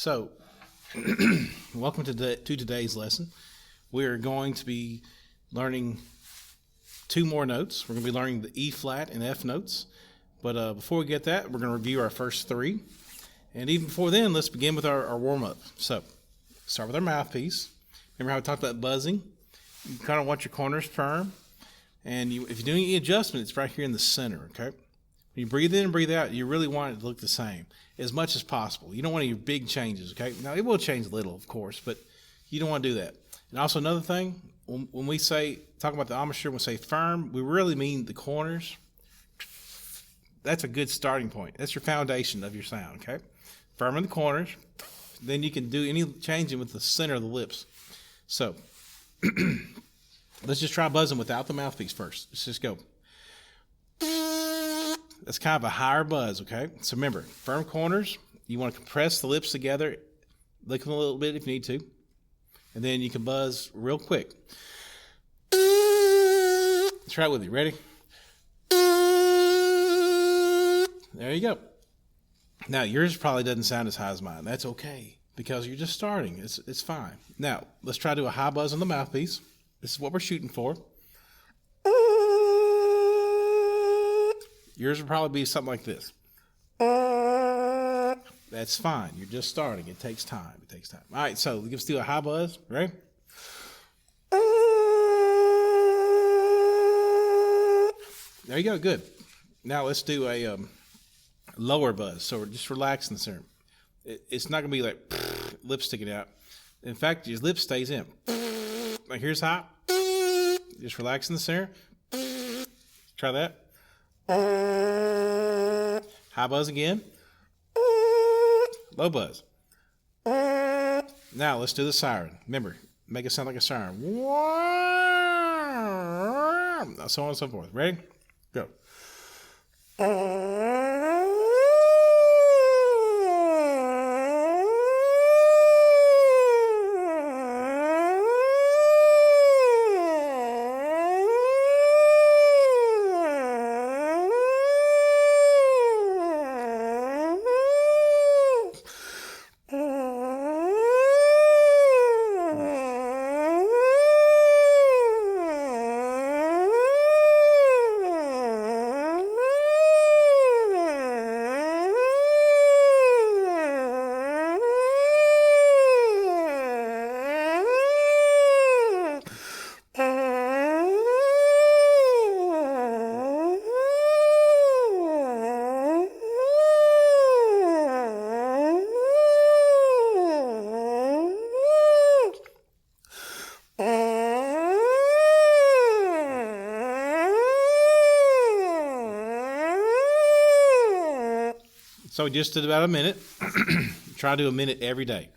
So, welcome to today's lesson. We're going to be learning two more notes. We're going to be learning the E flat and F notes. But before we get that, we're going to review our first three. And even before then, let's begin with our warm-up. So, start with our mouthpiece. Remember how we talked about buzzing? You kind of want your corners firm. And if you're doing any adjustment, it's right here in the center, okay? When you breathe in and breathe out, you really want it to look the same as much as possible. You don't want any big changes, okay? Now, it will change a little, of course, but you don't want to do that. And also another thing, when we talk about the embouchure, when we say firm, we really mean the corners. That's a good starting point. That's your foundation of your sound, okay? Firm in the corners. Then you can do any changing with the center of the lips. So, let's just try buzzing without the mouthpiece first. Let's just go. That's kind of a higher buzz, okay? So remember, firm corners. You want to compress the lips together. Lick them a little bit if you need to. And then you can buzz real quick. Try it with me. Ready? There you go. Now, yours probably doesn't sound as high as mine. That's okay, because you're just starting. It's fine. Now, let's try to do a high buzz on the mouthpiece. This is what we're shooting for. Yours will probably be something like this. That's fine. You're just starting. It takes time. All right, so let's do a high buzz. Ready? There you go. Good. Now let's do a lower buzz. So we're just relaxing the center. It's not going to be like lips sticking out. In fact, your lip stays in. Like here's high. Just relax in the center. Try that. High buzz again. Low buzz. Now let's do the siren. Remember, make it sound like a siren. So on and so forth. Ready? Go. So we just did about a minute. Try to do a minute every day.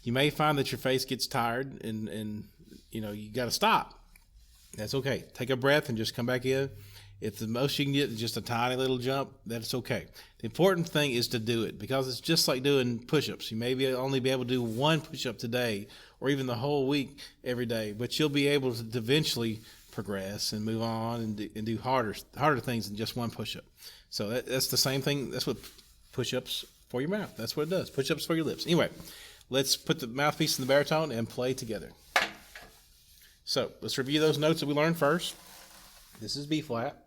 You may find that your face gets tired and you got to stop. That's okay. Take a breath and just come back in. If the most you can get is just a tiny little jump, that's okay. The important thing is to do it, because it's just like doing push-ups. You may only be able to do one push-up today or even the whole week every day, but you'll be able to eventually progress and move on and do harder things than just one push-up. So that's the same thing. That's what push-ups for your mouth. That's what it does. Push-ups for your lips. Anyway, let's put the mouthpiece in the baritone and play together. So let's review those notes that we learned first. This is B flat.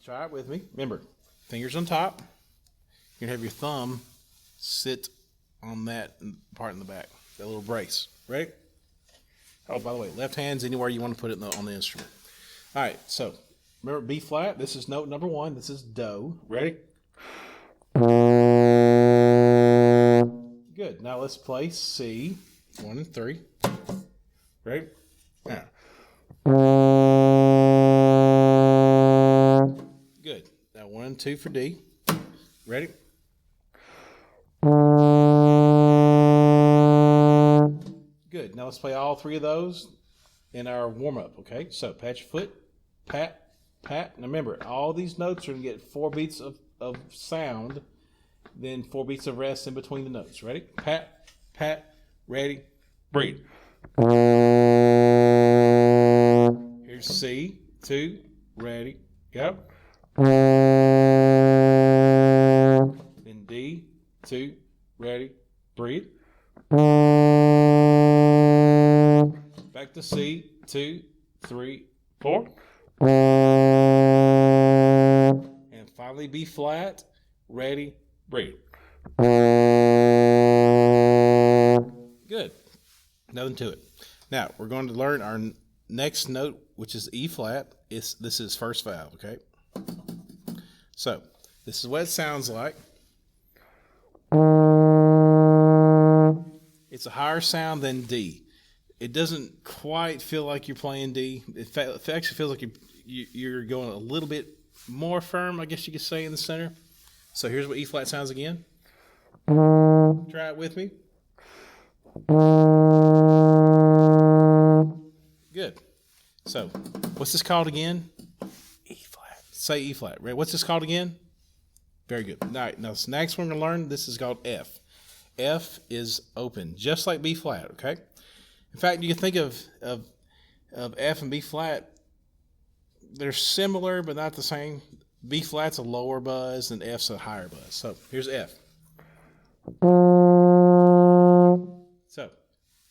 Try it with me. Remember, fingers on top. You're going to have your thumb sit on that part in the back, that little brace. Ready? Oh, by the way, left hand's anywhere you want to put it on the instrument. All right, so remember B flat. This is note number 1. This is do. Ready? Good. Now let's play C. 1 and 3. Ready? Now. Good. Now 1 and 2 for D. Ready? Good. Now let's play all three of those in our warm-up, okay? So pat your foot, pat, pat. Now remember, all these notes are going to get 4 beats of sound, then 4 beats of rest in between the notes. Ready? Pat, pat, ready, breathe. Here's C, 2, ready, go. Then D. 2, ready, breathe. Back to C, 2, 3, 4. And finally B flat, ready, breathe. Good. Nothing to it. Now, we're going to learn our next note, which is E flat. This is first valve, okay? So, this is what it sounds like. It's a higher sound than D. It doesn't quite feel like you're playing D. It actually feels like you're going a little bit more firm, I guess you could say, in the center. So here's what E flat sounds again. Try it with me. Good. So, what's this called again? E flat. Say E flat. Right? What's this called again? Very good. All right. Now, this next one we're going to learn, this is called F. F is open, just like B flat, okay? In fact, you can think of F and B flat, they're similar but not the same. B flat's a lower buzz and F's a higher buzz. So here's F. So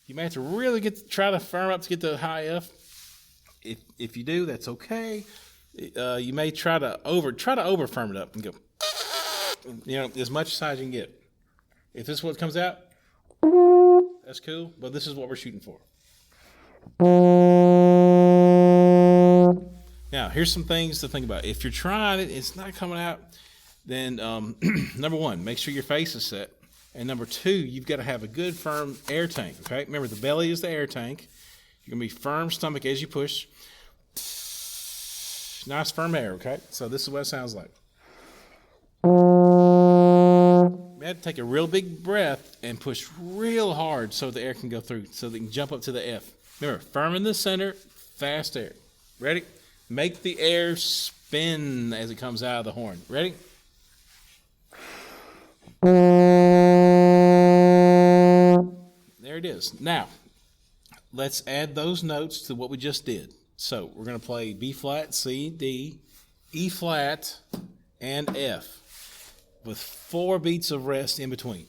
you may have to really try to firm up to get the high F. If you do, that's okay. You may try to over firm it up and go, as much size as you can get. If this is what comes out, that's cool, but this is what we're shooting for. Now, here's some things to think about. If you're trying it, it's not coming out, then number one, make sure your face is set. And number two, you've got to have a good, firm air tank, okay? Remember, the belly is the air tank. You're going to be firm stomach as you push. Nice, firm air, okay? So this is what it sounds like. You have to take a real big breath and push real hard so the air can go through, so they can jump up to the F. Remember, firm in the center, fast air. Ready? Make the air spin as it comes out of the horn. Ready? There it is. Now, let's add those notes to what we just did. So we're going to play B flat, C, D, E flat, and F with 4 beats of rest in between.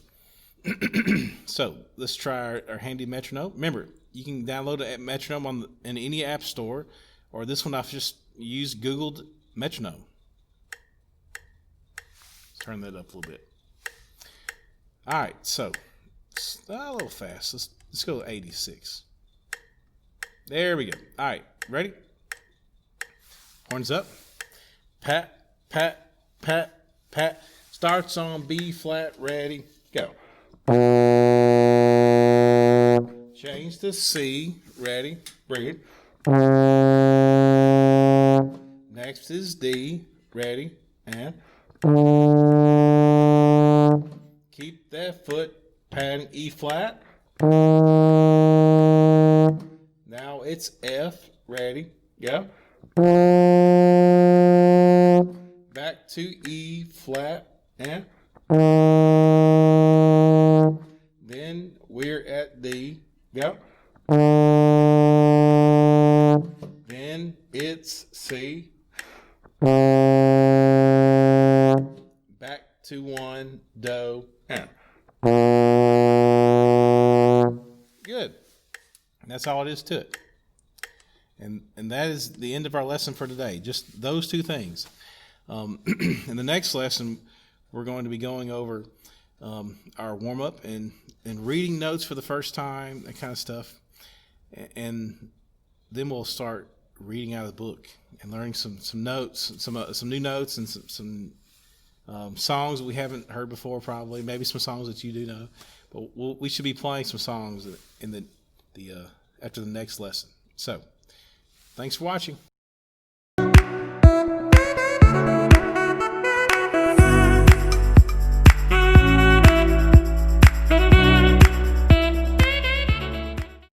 So let's try our handy metronome. Remember, you can download a metronome in any app store, or this one I've just used Googled metronome. Let's turn that up a little bit. All right, so a little fast. Let's go to 86. There we go. All right, ready? Horns up. Pat, pat, pat, pat. Starts on B flat, ready, go. Change to C, ready, breathe. Next is D, ready, and keep that foot patting E flat. Now it's F, ready, go. Back to E flat, and then we're at D, go. Then it's C. Back to 1, do, and. Good. And that's all it is to it. And that is the end of our lesson for today. Just those 2 things. In the next lesson, we're going to be going over our warm-up and reading notes for the first time, that kind of stuff. And then we'll start reading out of the book and learning some notes, some new notes, and some songs that we haven't heard before, probably. Maybe some songs that you do know. But we should be playing some songs in the after the next lesson. So, thanks for watching.